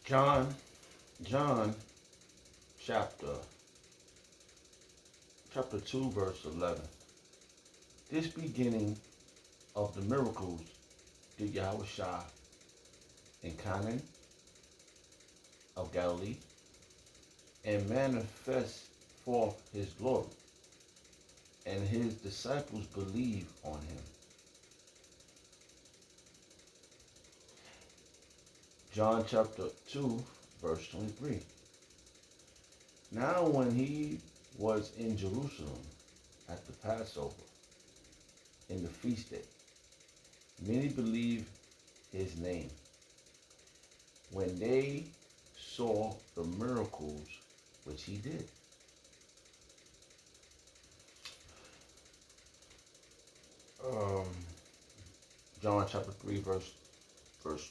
John, John chapter chapter 2, verse 11. This beginning of the miracles did Yahushua in Canaan of Galilee and manifest forth his glory, and his disciples believed on him. John chapter 2, verse 23. Now when he was in Jerusalem at the Passover, in the feast day, many believed his name when they saw the miracles which he did. Um, John chapter 3, verse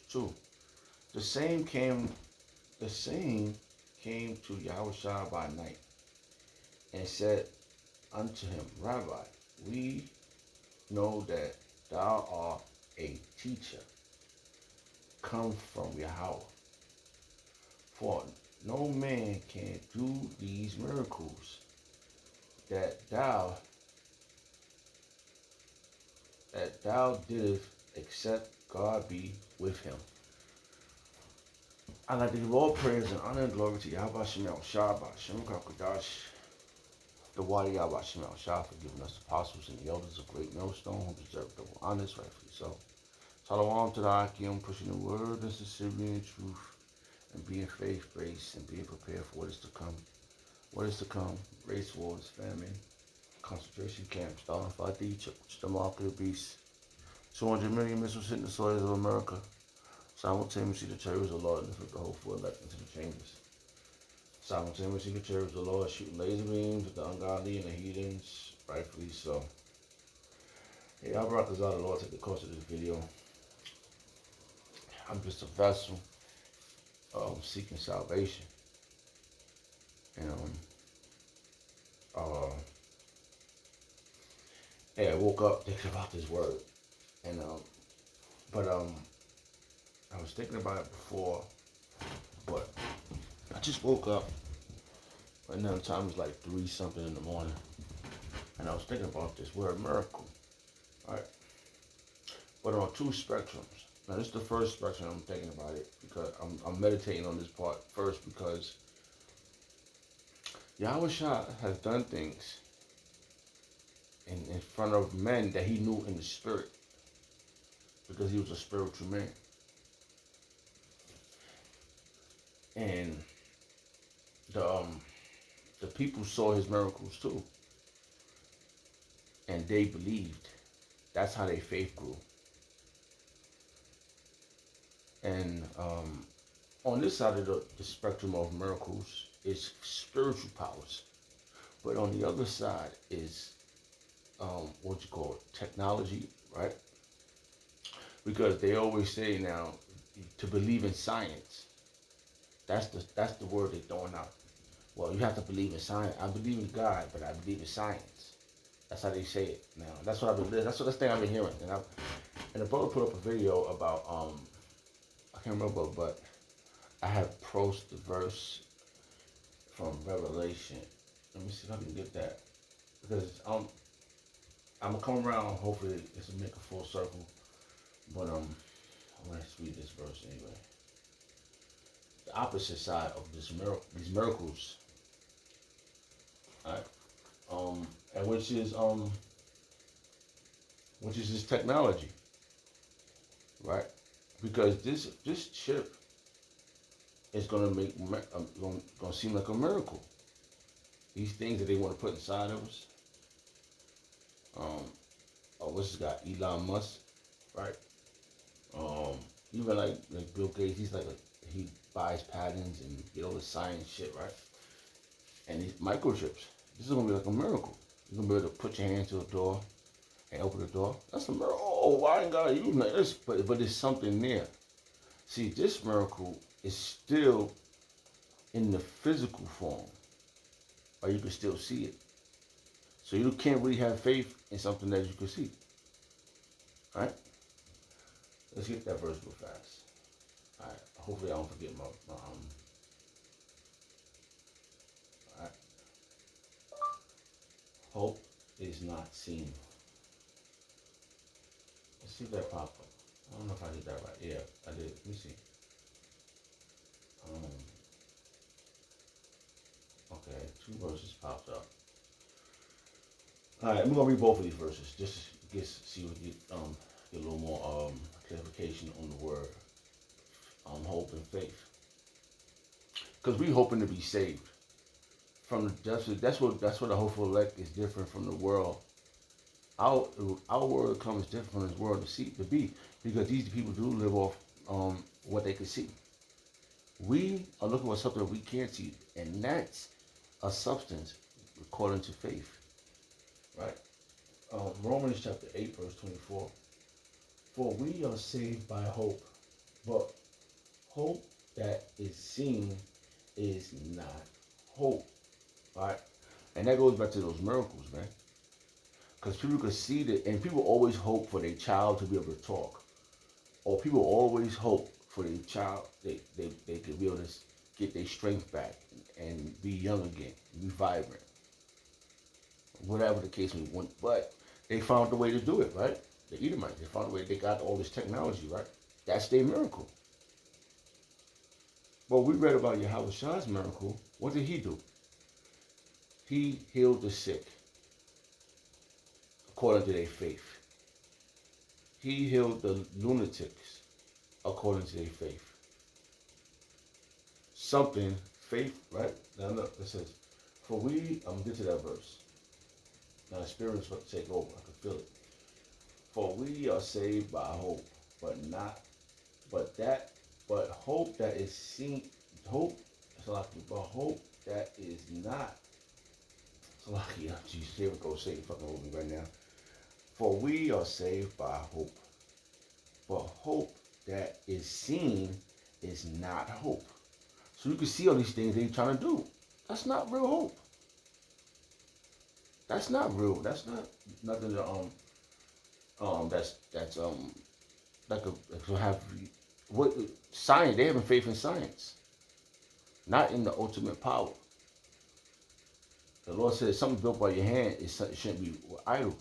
2. The same came to Yahushua by night and said unto him, Rabbi, we know that thou art a teacher come from Yahweh. For no man can do these miracles that thou didst except God be with him. I'd like to give all praise and honor and glory to Yahweh Shemel Shabbat, Shem Kakadash, the Wadi Yahweh Shemel Shah, for giving us the apostles and the elders of great millstone who deserve double honors, rightfully so. Shalom to the Akim, pushing the word and sincerity and truth, and being faith, grace, and being prepared for what is to come. What is to come? Race wars, famine, concentration camps, Stalin Fadi, the mark of the beast, 200 million missiles hitting the soils of America. Simultaneously, the terrorists of the Lord inflict the hopeful elect into the chambers. Simultaneously, the terrorists of the Lord shooting laser beams at the ungodly and the heathens, rightfully so. Hey, y'all brought this out of the Lord. Take the course of this video. I'm just a vessel seeking salvation. And hey, I woke up thinking about this word. And I was thinking about it before, but I just woke up. Right now the time is like 3 something in the morning. And I was thinking about this word miracle. Alright. But on 2 spectrums. Now this is the first spectrum I'm thinking about it, because I'm meditating on this part first, because Yahushua has done things in front of men that he knew in the spirit, because he was a spiritual man. And the people saw his miracles too, and they believed. That's how their faith grew. And on this side of the spectrum of miracles is spiritual powers, but on the other side is what you call technology, right? Because they always say now to believe in science. That's the word they're throwing out. Well, you have to believe in science. I believe in God, but I believe in science. That's how they say it now. That's what I've been. That's the thing I've been hearing. And the brother put up a video about I can't remember, but I have posted the verse from Revelation. Let me see if I can get that, because I'm gonna come around. Hopefully, this will make a full circle. But let's read this verse anyway. The opposite side of these miracles, alright, and which is this technology, right? Because this chip is gonna make gonna seem like a miracle. These things that they want to put inside of us. What's this guy, Elon Musk, right? Even like Bill Gates, he buys patents and get all the science shit, right? And these microchips, this is gonna be like a miracle. You're gonna be able to put your hand to a door and open the door. That's a miracle. Oh, why ain't God using this? But there's something there. See, this miracle is still in the physical form, or you can still see it. So you can't really have faith in something that you can see. All right? Let's get that verse real fast. All right. hopefully I don't forget my alright. Hope is not seen. Let's see if that popped up. I don't know if I did that right. Yeah, I did. Let me see. Um, okay, two verses popped up. All right, I'm gonna read both of these verses just to see what you get a little more clarification on the word hope and faith. Because we hoping to be saved from the that's what the hopeful elect is different from the world. Our our world comes different from this world to be because these people do live off what they can see. We are looking for something we can't see, and that's a substance according to faith, right? Romans chapter 8, verse 24. For we are saved by hope, but hope that is seen is not hope, right? And that goes back to those miracles, man. Because people could see that, and people always hope for their child to be able to talk, or people always hope for their child they could be able to get their strength back and be young again, be vibrant, whatever the case may be. But they found the way to do it, right? The Edomites, they found a way. They got all this technology, right? That's their miracle. Well, we read about Yahweh Shah's miracle. What did he do? He healed the sick according to their faith. He healed the lunatics according to their faith. Something, faith, right? Now look, it says, for we, I'm going to get to that verse. Now the Spirit's about to take over. I can feel it. For we are saved by hope, but hope that is seen, hope, but hope that is not, Salakia, Jesus, here we go, Satan fucking with me right now. For we are saved by hope, but hope that is seen is not hope. So you can see all these things they're trying to do. That's not real hope. That's not real. That's not nothing to that's like a have what science. They having faith in science, not in the ultimate power. The Lord says something built by your hand it shouldn't be idle.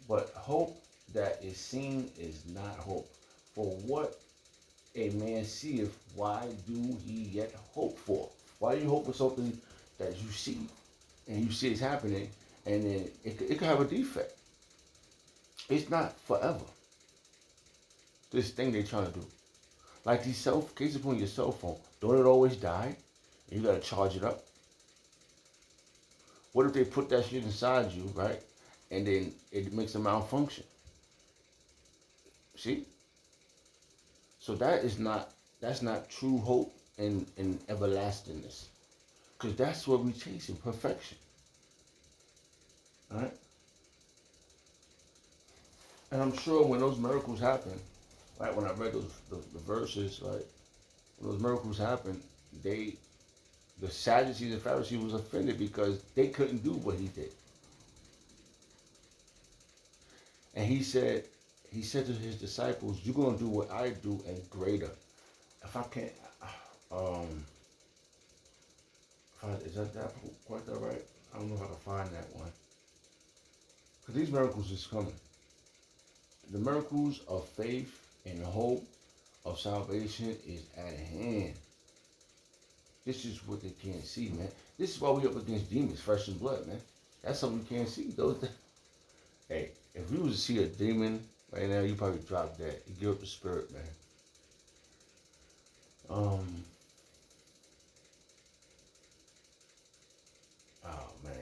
But hope that is seen is not hope. For what a man seeth, why do he yet hope for? Why do you hope for something that you see and you see it's happening, and then it could have a defect? It's not forever. This thing they're trying to do, like these cases on your cell phone, don't it always die? And you gotta charge it up. What if they put that shit inside you, right? And then it makes a malfunction. See? So that's not true hope and everlastingness. Because that's what we chasing, perfection. Alright? And I'm sure when those miracles happen, right, when I read the verses, right, when those miracles happen, the Sadducees and Pharisees was offended because they couldn't do what he did. And he said to his disciples, you're going to do what I do and greater. If I can't, is that quite that right? I don't know if I can find that one. Because these miracles is coming. The miracles of faith and hope of salvation is at hand. This is what they can't see, man. This is why we up against demons, flesh and blood, man. That's something you can't see. Hey, if you was to see a demon right now, you probably drop that. You give up the spirit, man. Oh man.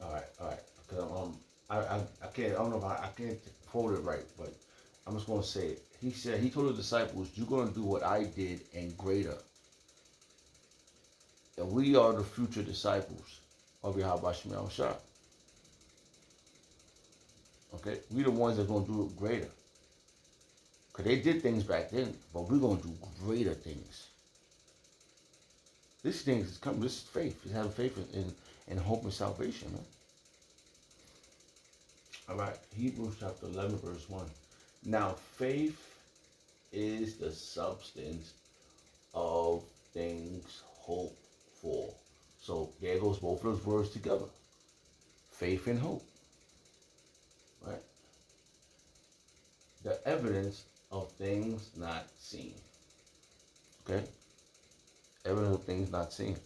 All right. Cause I can't. I don't know if I can't quote it right, but I'm just gonna say it. He told the disciples, "You're gonna do what I did and greater." And we are the future disciples of Yahweh Shemel Shah. Okay, we the ones that are gonna do it greater. Cause they did things back then, but we're gonna do greater things. This thing is coming. This is faith. It's having faith in hope and salvation, man. All right, Hebrews chapter 11, verse 1. Now, faith is the substance of things hoped for. So there goes both of those words together. Faith and hope. Right? The evidence of things not seen. Okay? Evidence of things not seen.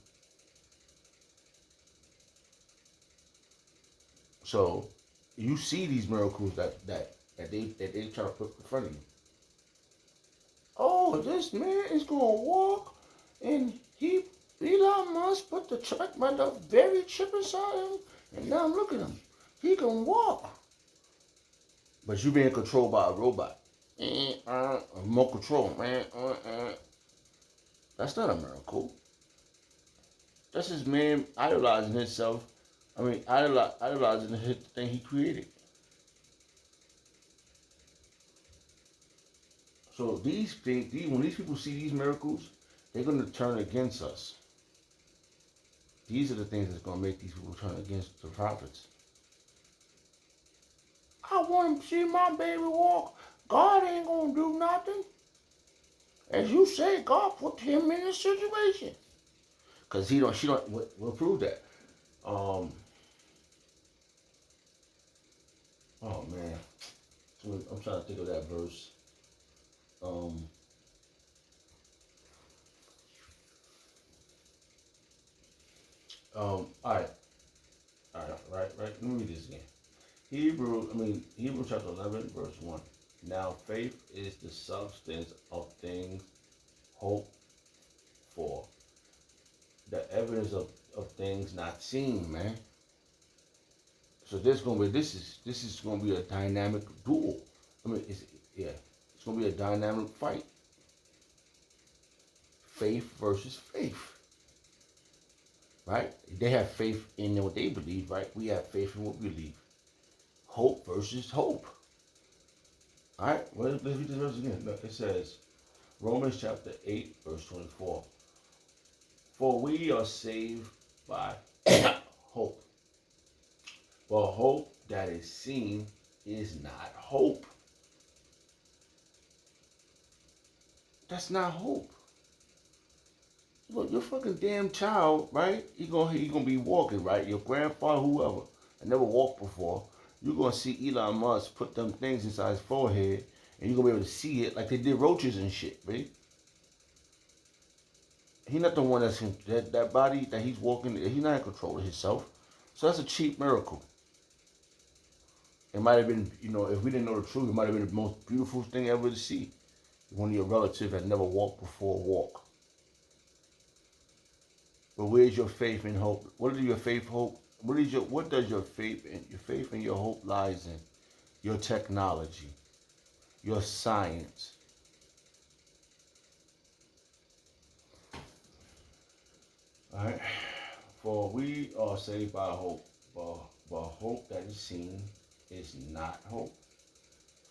So you see these miracles that they try to put in front of you. Oh, this man is gonna walk, and Elon Musk put the chip, the very chip inside him, and now look at him. He can walk. But you being controlled by a robot. Remote control, man. That's not a miracle. That's his man idolizing himself. I mean, idolizing the thing he created. So these things, when these people see these miracles, they're going to turn against us. These are the things that's going to make these people turn against the prophets. I want to see my baby walk. God ain't going to do nothing. As you say, God put him in a situation. Because we'll prove that. Oh man. I'm trying to think of that verse. Alright. Right. Let me read this again. Hebrew chapter 11, verse 1. Now faith is the substance of things hoped for. The evidence of things not seen, man. So this is gonna be a dynamic duel. It's gonna be a dynamic fight. Faith versus faith. Right? They have faith in what they believe, right? We have faith in what we believe. Hope versus hope. Alright, well, let's read this verse again. Look, it says, Romans chapter 8, verse 24. For we are saved by hope. But hope that is seen is not hope. That's not hope. Look, your fucking damn child, right? He gonna be walking, right? Your grandfather, whoever, I never walked before. You're gonna see Elon Musk put them things inside his forehead, and you're gonna be able to see it like they did roaches and shit, right? He's not the one that body that he's walking. He's not in control of himself. So that's a cheap miracle. It might have been, if we didn't know the truth, it might have been the most beautiful thing ever to see. One of your relatives that never walked before walk. But where's your faith and hope? What is your faith, hope? What does your faith and your hope lies in? Your technology, your science. All right. For we are saved by hope, but hope that is seen is not hope.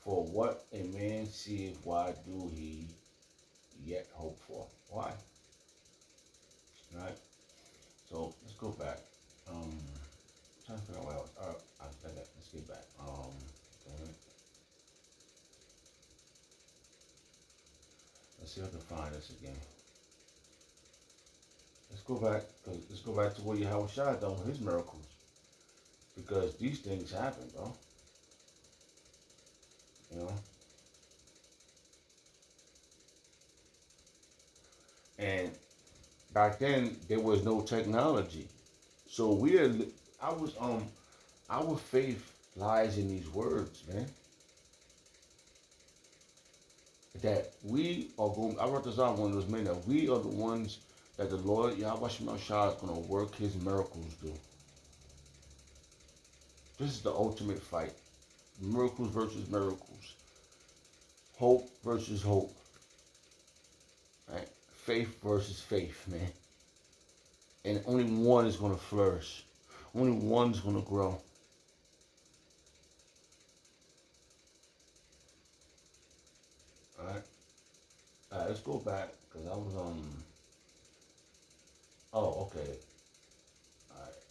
For what a man seeth, why do he yet hope for? Why? All right. So let's go back. I'm trying to figure out where I was. Let's get back. Let's see if I can find this again. Let's go back to where Yahweh Shai done with his miracles. Because these things happen, bro. And back then there was no technology. So our faith lies in these words, man. That we are going, I wrote this out one of those men, that we are the ones that the Lord Yahweh Shai is going to work his miracles through. This is the ultimate fight. Miracles versus miracles. Hope versus hope. Right? Faith versus faith, man. And only one is going to flourish. Only one's going to grow. Alright, let's go back, because I was oh, okay.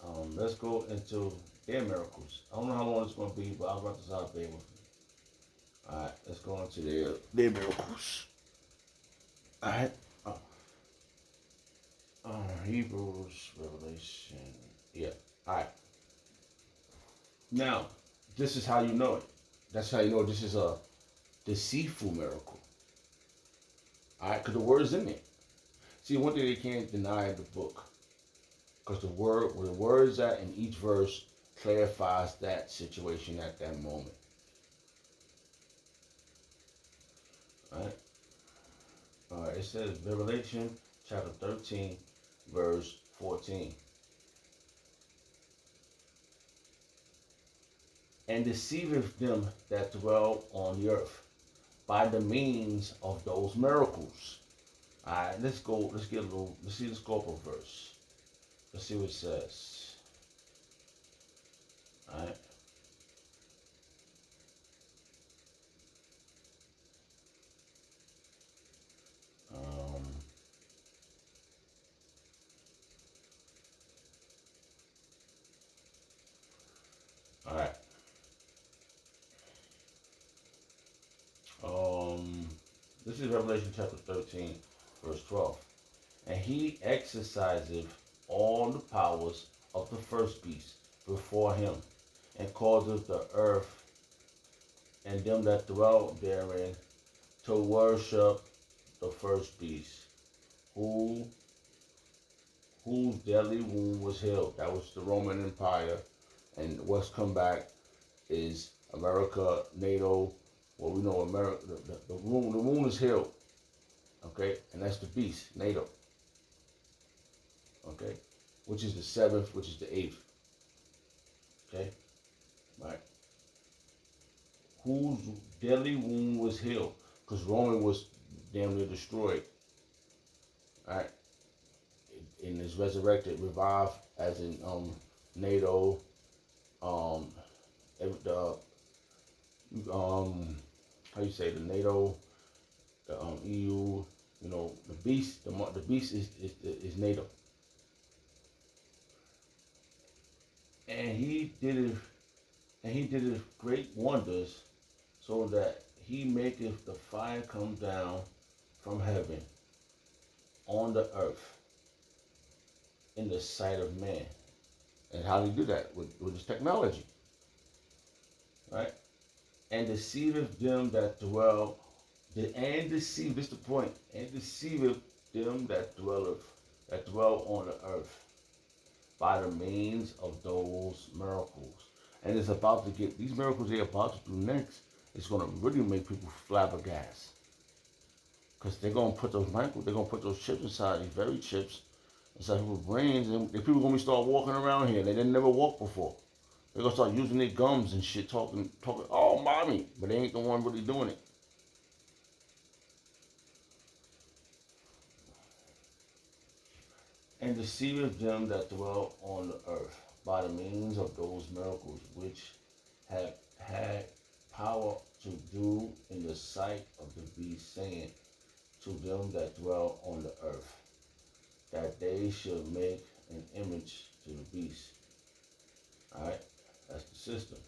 Alright, let's go into their miracles. I don't know how long it's going to be, but I'll write this out there with you. All right, let's go on to their miracles. All right. Uh, Hebrews, Revelation. Yeah. All right. Now, this is how you know it. That's how you know this is a deceitful miracle. All right, because the word is in it. See, one thing they can't deny the book, because the word, where the word is at in each verse, clarifies that situation at that moment. All right. All right. It says Revelation chapter 13, verse 14. And deceiveth them that dwell on the earth by the means of those miracles. All right, let's go. Let's get a little. Let's see the scope of verse. Let's see what it says. All right. Um, all right. This is Revelation chapter 13, verse 12. And he exerciseth all the powers of the first beast before him, and causeth the earth and them that dwell therein to worship the first beast, who whose deadly wound was healed. That was the Roman Empire, and what's come back is America, NATO. Well, we know America. The wound is healed. Okay, and that's the beast, NATO. Okay, which is the seventh, which is the eighth. Okay, right. Whose deadly wound was healed, because Roman was damn near destroyed. Right, and is resurrected, revived, as in NATO, um, the how you say, the NATO, the EU. You know, the beast. The beast is NATO, and he did it great wonders, so that he maketh the fire come down from heaven on the earth in the sight of man. And how do you do that? With this technology, right? And deceiveth them that dwell, and deceive, this is the point, and deceiveth them that dwell on the earth by the means of those miracles. And it's about to get, these miracles they're about to do next, it's going to really make people flabbergasted. Because they're going to put those miracles, they're going to put those chips inside, these very chips, inside people's brains, and the people going to start walking around here. They didn't never walk before. They're going to start using their gums and shit, talking, oh, mommy, but they ain't the one really doing it. And deceiveth them that dwell on the earth by the means of those miracles which have had power to do in the sight of the beast, saying to them that dwell on the earth, that they should make an image to the beast. Alright, that's the system.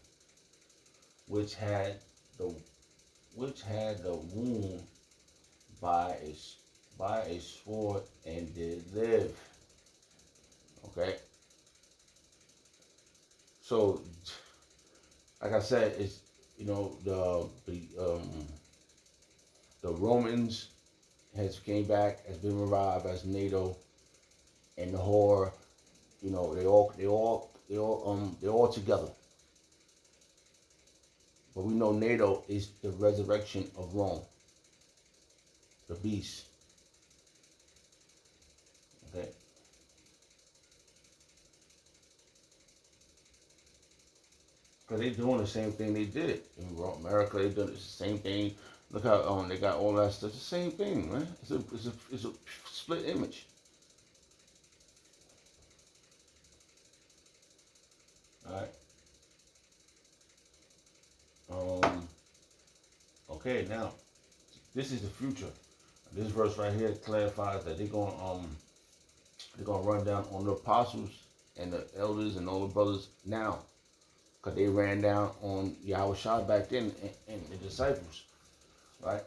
Which had the wound by a sword and did live. Okay. So, like I said, it's, you know, the Romans has came back, has been revived as NATO, and the whore, you know, they're all together. But we know NATO is the resurrection of Rome, the beast. Okay. Because they're doing the same thing they did in America. They done the same thing. Look how they got all that stuff. It's the same thing, right? It's a split image. All right. Okay. Now, this is the future. This verse right here clarifies that they're gonna run down on the apostles and the elders and all the brothers now. because they ran down on Yahushua back then and the disciples, right?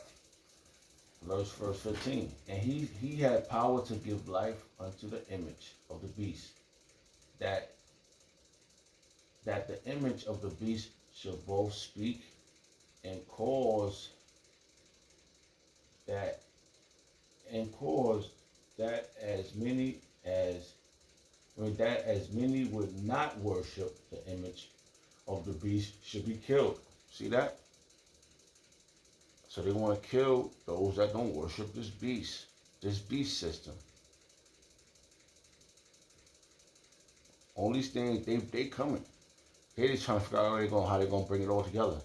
Verse 15. And he had power to give life unto the image of the beast, that the image of the beast shall both speak and cause that as many as that as many would not worship the image of the beast should be killed. See that? So they want to kill those that don't worship this beast system. All these things, they coming. They just trying to figure out how they're gonna bring it all together.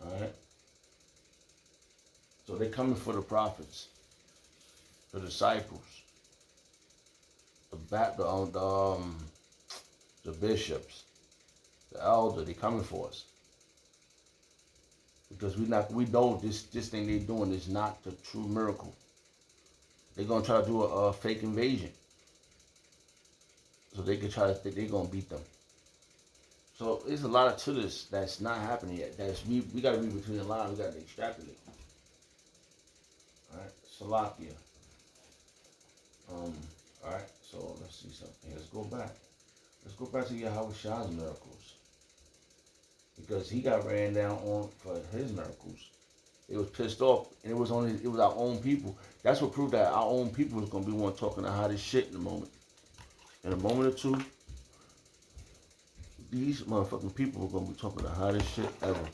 All right. So they're coming for the prophets, the disciples, the bishops, the elder. They coming for us because we know this thing they doing is not the true miracle. They're gonna try to do a fake invasion, so they can try to think they're gonna beat them. So there's a lot to this that's not happening yet. We gotta read between the lines. We gotta extrapolate. All right, Salakia. All right. So let's see something. Let's go back. Let's go back to Yahushua's miracles, because he got ran down on for his miracles. They was pissed off, and it was our own people. That's what proved that our own people was gonna be one talking the hottest shit in a moment. In a moment or two, these motherfucking people were gonna be talking the hottest shit ever.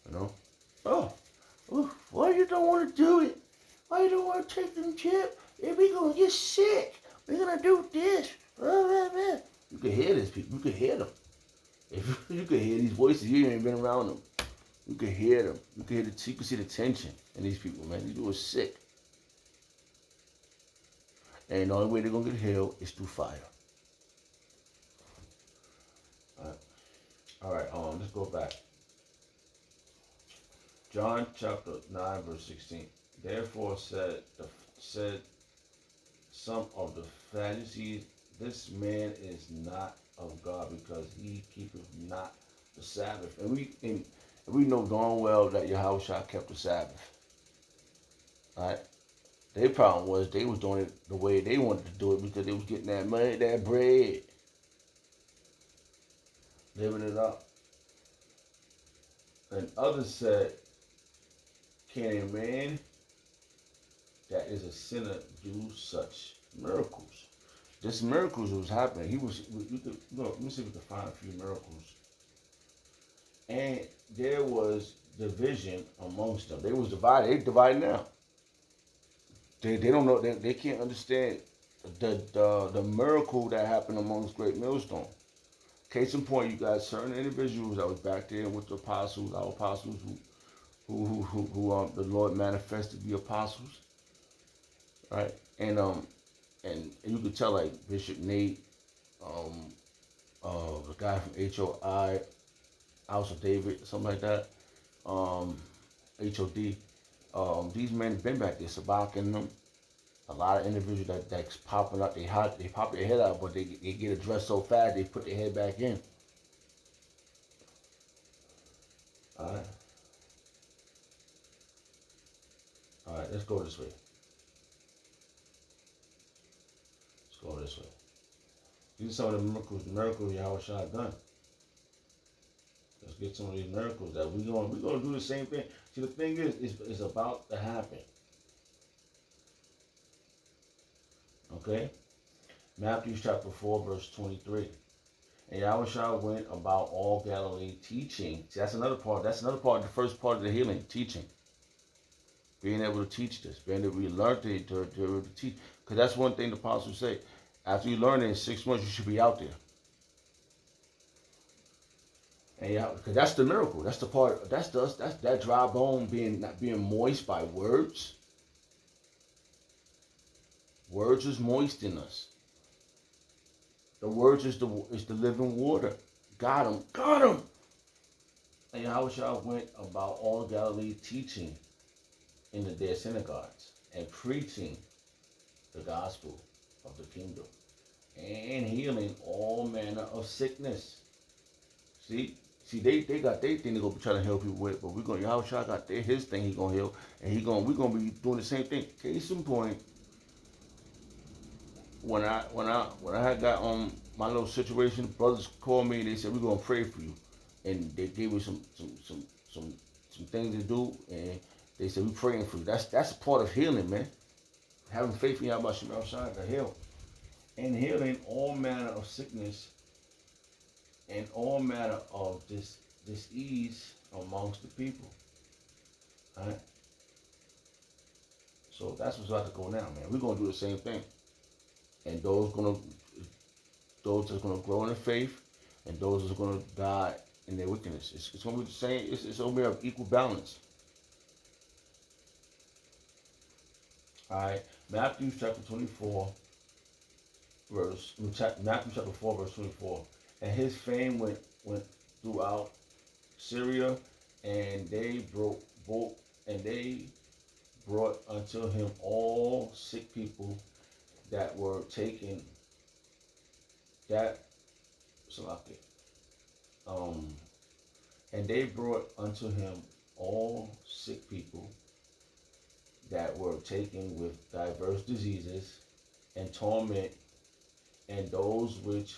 You know? Oh, why you don't want to do it? Why you don't want to take them chip? We gonna get sick. We're gonna do this. You can hear these people. You can hear them. If you can hear these voices, you ain't been around them. You can hear them. You can see the tension in these people, man. These people are sick. And the only way they're gonna get healed is through fire. All right. Let's go back. John chapter 9, verse 16. Therefore said some of the Pharisees, this man is not of God, because he keepeth not the Sabbath. And we know darn well that Yahushua kept the Sabbath. All right. Their problem was they was doing it the way they wanted to do it, because they was getting that money, that bread, living it up. And others said, can a man that is a sinner do such miracles? This miracles was happening. Let me see if we can find a few miracles. And there was division amongst them. They was divided. They divided now. They don't know. They can't understand the miracle that happened amongst Great Millstone. Case in point, you got certain individuals that was back there with the apostles, our apostles who the Lord manifested the apostles, right? And you could tell, like Bishop Nate, the guy from HOI, House of David, something like that, HOD. These men have been back there, Sabak and them. A lot of individuals that's popping up, they pop their head out, but they get addressed so fast they put their head back in. All right, let's go this way. These are some of the miracles Yahushua done. Let's get some of these miracles that we're gonna do the same thing. See, the thing is, it's about to happen. Okay? Matthew chapter 4, verse 23. And Yahushua went about all Galilee teaching. See, that's another part. That's another part, the first part of the healing, teaching. Being able to teach this. Being able to learn to teach. Because that's one thing the apostles say. After you learn it in 6 months, you should be out there. And yeah, because that's the miracle. That's the part. That's that dry bone not being moist by words. Words is moist in us. The words is the living water. Got him. And Yahushua went about all Galilee teaching in their synagogues and preaching the gospel of the kingdom and healing all manner of sickness. See, they got their thing they gonna be trying to help people with, but we're gonna Yahushua got his thing he gonna heal, and we're gonna be doing the same thing. Case in point, when I had got my little situation, brothers called me and they said we're gonna pray for you, and they gave me some things to do, and they said we're praying for you. That's a part of healing, man. Having faith in Yahweh Shai to heal, and healing all manner of sickness and all manner of disease amongst the people. All right. So that's what's about to go down, man. We're gonna do the same thing, and those that's gonna grow in their faith, and those that's gonna die in their wickedness. It's gonna be the same. It's gonna be of equal balance. All right. Matthew chapter 24, Matthew chapter 4, verse 24. And his fame went throughout Syria, and they brought unto him all sick people that were taken and they brought unto him all sick people that were taken with diverse diseases and torment, and those which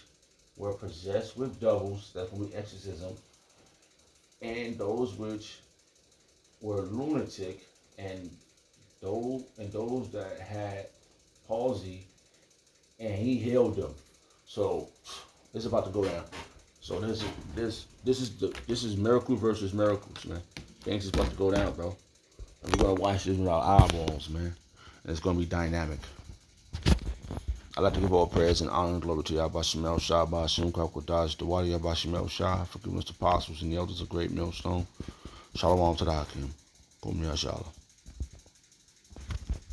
were possessed with devils, that's when we exorcism, and those which were lunatic, and those that had palsy, and he healed them. So it's about to go down. So this is miracle versus miracles, man. Things is about to go down, bro. And we're gonna watch this with our eyeballs, man. And it's gonna be dynamic. I'd like to give all praise and honor and glory to Yahweh Shemel Shah, Ba'ashim Kakwadash, the Wadi Yahweh Shemel Shah, forgiveness to apostles and the elders of Great Millstone. Shalom to the Hakim. Kum Yashala.